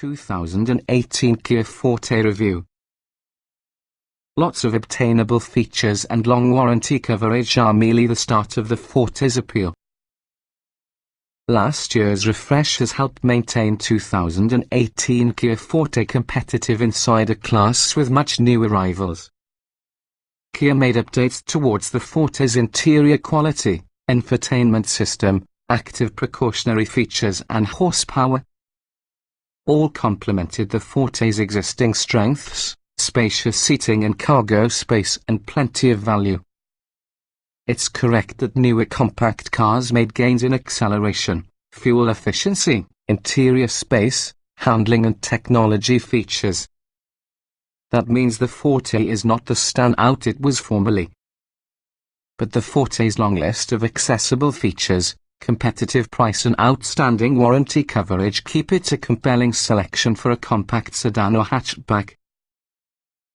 2018 Kia Forte review. Lots of obtainable features and long warranty coverage are merely the start of the Forte's appeal. Last year's refresh has helped maintain 2018 Kia Forte competitive inside a class with much new arrivals. Kia made updates towards the Forte's interior quality, infotainment system, active precautionary features and horsepower. All complemented the Forte's existing strengths, spacious seating and cargo space and plenty of value. It's correct that newer compact cars made gains in acceleration, fuel efficiency, interior space, handling and technology features. That means the Forte is not the standout it was formerly. But the Forte's long list of accessible features, competitive price and outstanding warranty coverage keep it a compelling selection for a compact sedan or hatchback.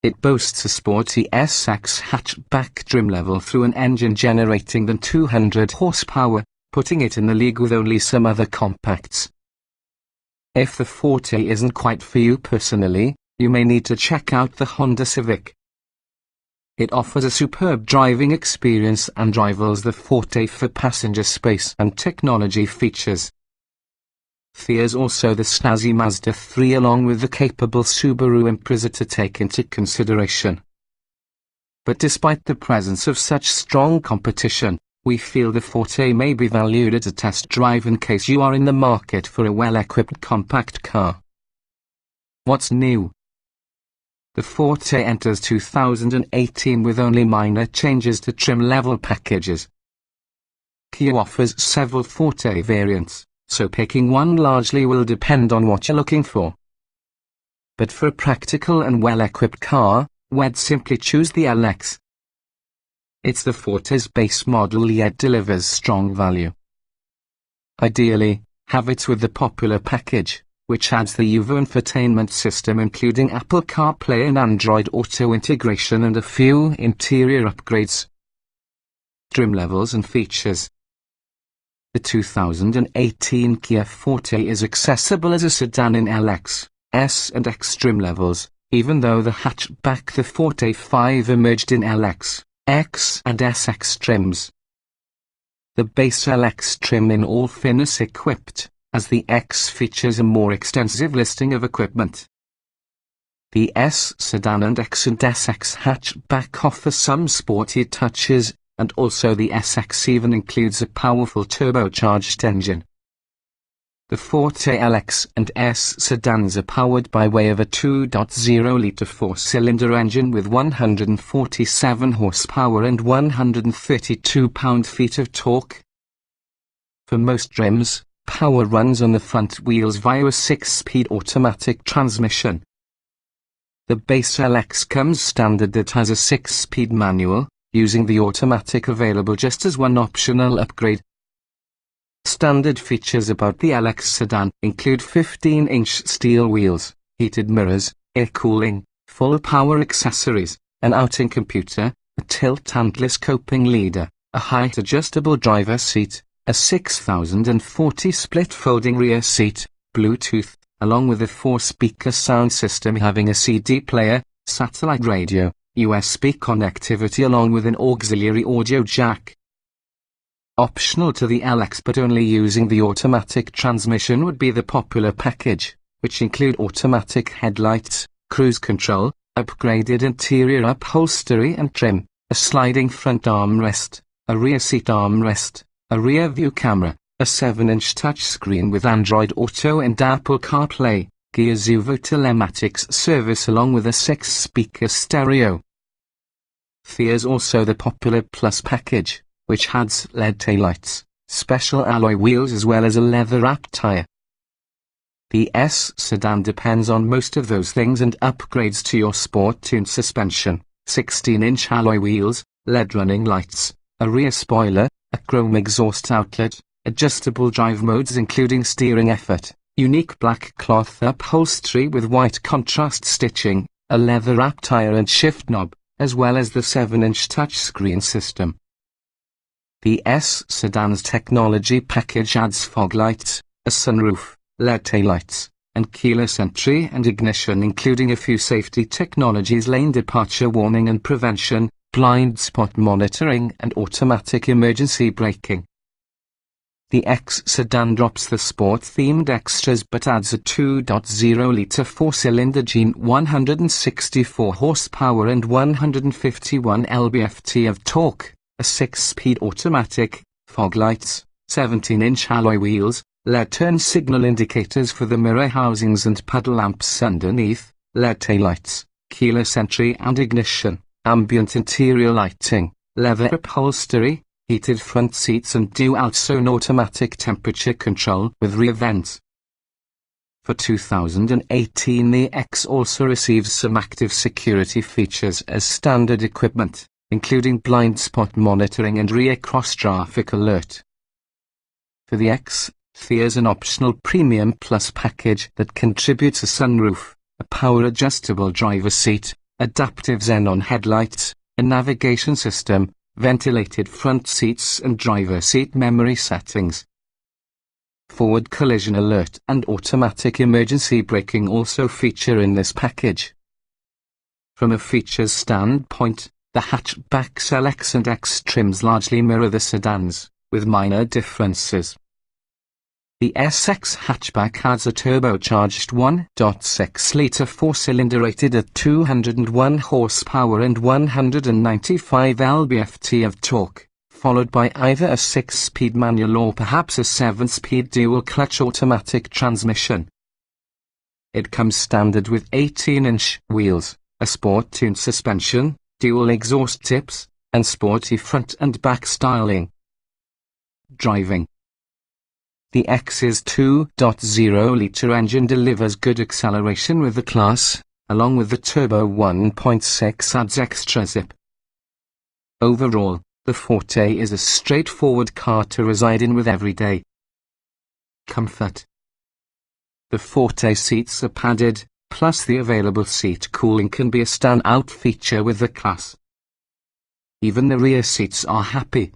It boasts a sporty SX hatchback trim level through an engine generating than 200 horsepower, putting it in the league with only some other compacts. If the Forte isn't quite for you personally, you may need to check out the Honda Civic. It offers a superb driving experience and rivals the Forte for passenger space and technology features. There's also the snazzy Mazda 3 along with the capable Subaru Impreza to take into consideration. But despite the presence of such strong competition, we feel the Forte may be valued at a test drive in case you are in the market for a well-equipped compact car. What's new? The Forte enters 2018 with only minor changes to trim level packages. Kia offers several Forte variants, so picking one largely will depend on what you're looking for. But for a practical and well-equipped car, we'd simply choose the LX. It's the Forte's base model yet delivers strong value. Ideally, have it with the popular package, which adds the UV infotainment system including Apple CarPlay and Android Auto integration and a few interior upgrades. Trim levels and features. The 2018 Kia Forte is accessible as a sedan in LX, S and X trim levels, even though the hatchback the Forte 5 emerged in LX, X and SX trims. The base LX trim in all finishes equipped, as the X features a more extensive listing of equipment. The S sedan and X and SX hatchback offer some sporty touches, and also the SX even includes a powerful turbocharged engine. The Forte LX and S sedans are powered by way of a 2.0-litre four-cylinder engine with 147 horsepower and 132 pound-feet of torque. For most trims, power runs on the front wheels via a 6-speed automatic transmission. The base LX comes standard that has a 6-speed manual, using the automatic available just as one optional upgrade. Standard features about the LX sedan include 15-inch steel wheels, heated mirrors, air cooling, full power accessories, an outing computer, a tilt-handless coping leader, a height-adjustable driver seat, a 6040 split folding rear seat, Bluetooth, along with a 4-speaker sound system having a CD player, satellite radio, USB connectivity along with an auxiliary audio jack. Optional to the LX but only using the automatic transmission would be the popular package, which include automatic headlights, cruise control, upgraded interior upholstery and trim, a sliding front armrest, a rear seat armrest, a rear view camera, a 7-inch touchscreen with Android Auto and Apple CarPlay, Kia's UV telematics service along with a 6-speaker stereo. There's also the popular Plus package, which adds LED taillights, special alloy wheels as well as a leather-wrapped tire. The S sedan depends on most of those things and upgrades to your sport-tuned suspension, 16-inch alloy wheels, LED running lights, a rear spoiler, a chrome exhaust outlet, adjustable drive modes including steering effort, unique black cloth upholstery with white contrast stitching, a leather-wrapped tire and shift knob, as well as the 7-inch touchscreen system. The S sedan's technology package adds fog lights, a sunroof, LED taillights, and keyless entry and ignition, including a few safety technologies: lane departure warning and prevention, blind spot monitoring and automatic emergency braking. The X sedan drops the sport-themed extras but adds a 2.0-litre four-cylinder engine, 164 horsepower and 151 lb-ft of torque, a 6-speed automatic, fog lights, 17-inch alloy wheels, LED turn signal indicators for the mirror housings and puddle lamps underneath, LED taillights, keyless entry and ignition, ambient interior lighting, leather upholstery, heated front seats and dual-zone automatic temperature control with rear vents. For 2018, the X also receives some active security features as standard equipment, including blind spot monitoring and rear cross-traffic alert. For the X, there's an optional Premium Plus package that contributes a sunroof, a power-adjustable driver seat, adaptive xenon headlights, a navigation system, ventilated front seats and driver seat memory settings. Forward collision alert and automatic emergency braking also feature in this package. From a features standpoint, the hatchback LX and X trims largely mirror the sedans, with minor differences. The SX hatchback adds a turbocharged 1.6-litre four-cylinder rated at 201 horsepower and 195 lb-ft of torque, followed by either a 6-speed manual or perhaps a 7-speed dual-clutch automatic transmission. It comes standard with 18-inch wheels, a sport-tuned suspension, dual exhaust tips, and sporty front and back styling. Driving. The X's 2.0-litre engine delivers good acceleration with the class, along with the turbo 1.6 adds extra zip. Overall, the Forte is a straightforward car to reside in with every day. Comfort. The Forte seats are padded, plus the available seat cooling can be a standout feature with the class. Even the rear seats are happy.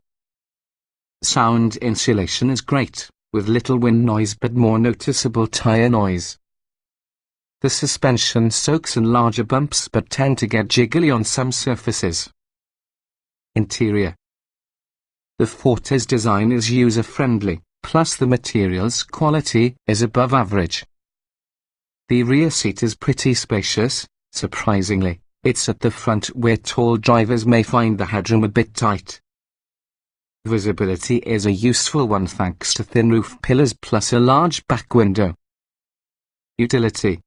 Sound insulation is great, with little wind noise but more noticeable tire noise. The suspension soaks in larger bumps but tend to get jiggly on some surfaces. Interior. The Forte's design is user-friendly, plus the materials quality is above average. The rear seat is pretty spacious. Surprisingly, it's at the front where tall drivers may find the headroom a bit tight. Visibility is a useful one thanks to thin roof pillars plus a large back window. Utility.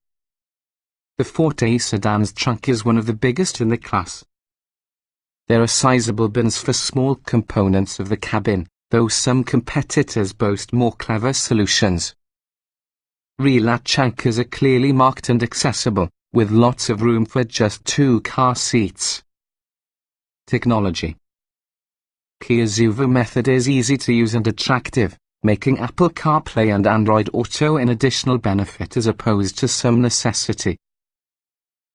The Forte sedan's trunk is one of the biggest in the class. There are sizable bins for small components of the cabin, though some competitors boast more clever solutions. Rear latch anchors are clearly marked and accessible, with lots of room for just 2 car seats. Technology. Kia's UVA method is easy to use and attractive, making Apple CarPlay and Android Auto an additional benefit as opposed to some necessity.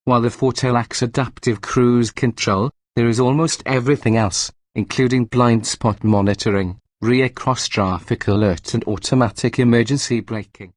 While the Forte lacks adaptive cruise control, there is almost everything else, including blind spot monitoring, rear cross-traffic alert and automatic emergency braking.